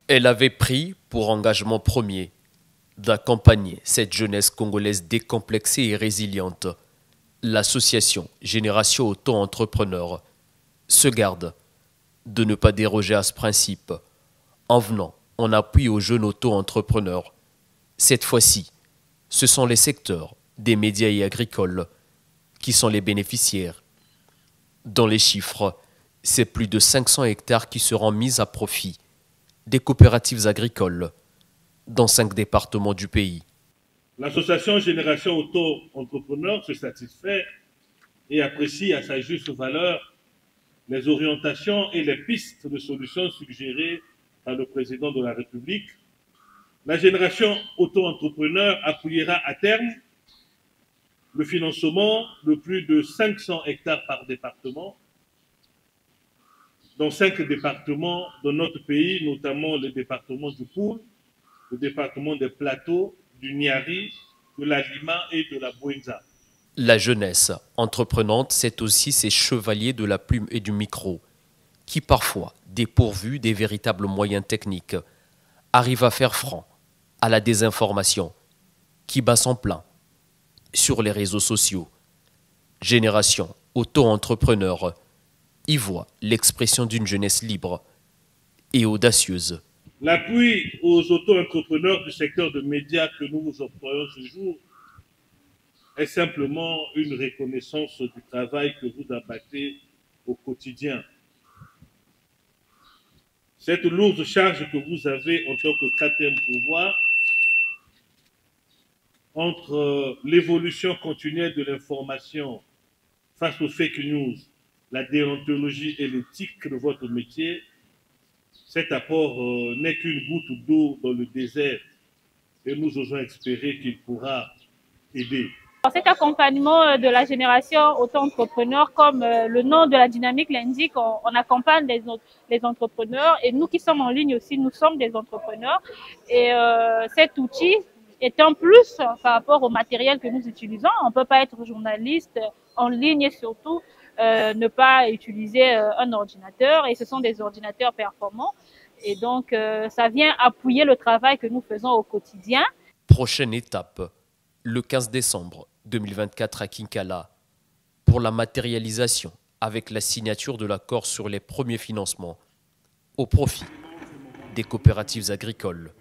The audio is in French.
Elle avait pris pour engagement premier d'accompagner cette jeunesse congolaise décomplexée et résiliente. L'association Génération Auto-Entrepreneur se garde de ne pas déroger à ce principe en venant en appui aux jeunes auto-entrepreneurs. Cette fois-ci, ce sont les secteurs des médias et agricoles qui sont les bénéficiaires. Dans les chiffres, c'est plus de 500 hectares qui seront mis à profit des coopératives agricoles dans 5 départements du pays. L'association Génération Auto-Entrepreneur se satisfait et apprécie à sa juste valeur les orientations et les pistes de solutions suggérées par le président de la République. La Génération Auto-Entrepreneur appuiera à terme le financement de plus de 500 hectares par département dans 5 départements de notre pays, notamment le département du Poul, le département des Plateaux, du Niari, de la Lima et de la Bouenza. La jeunesse entreprenante, c'est aussi ces chevaliers de la plume et du micro, qui parfois, dépourvus des véritables moyens techniques, arrivent à faire front à la désinformation, qui bat son plein sur les réseaux sociaux. Génération auto-entrepreneur y voit l'expression d'une jeunesse libre et audacieuse. L'appui aux auto-entrepreneurs du secteur de médias que nous vous octroyons ce jour est simplement une reconnaissance du travail que vous abattez au quotidien. Cette lourde charge que vous avez en tant que quatrième pouvoir entre l'évolution continuelle de l'information face aux fake news, la déontologie et l'éthique de votre métier, cet apport n'est qu'une goutte d'eau dans le désert et nous osons espérer qu'il pourra aider. Cet accompagnement de la génération auto-entrepreneur, comme le nom de la dynamique l'indique, on accompagne les entrepreneurs et nous qui sommes en ligne aussi, nous sommes des entrepreneurs. Et cet outil est un plus par rapport au matériel que nous utilisons. On ne peut pas être journaliste en ligne et surtout ne pas utiliser un ordinateur. Et ce sont des ordinateurs performants. Et donc, ça vient appuyer le travail que nous faisons au quotidien. Prochaine étape, le 15 décembre 2024 à Kinkala, pour la matérialisation avec la signature de l'accord sur les premiers financements au profit des coopératives agricoles.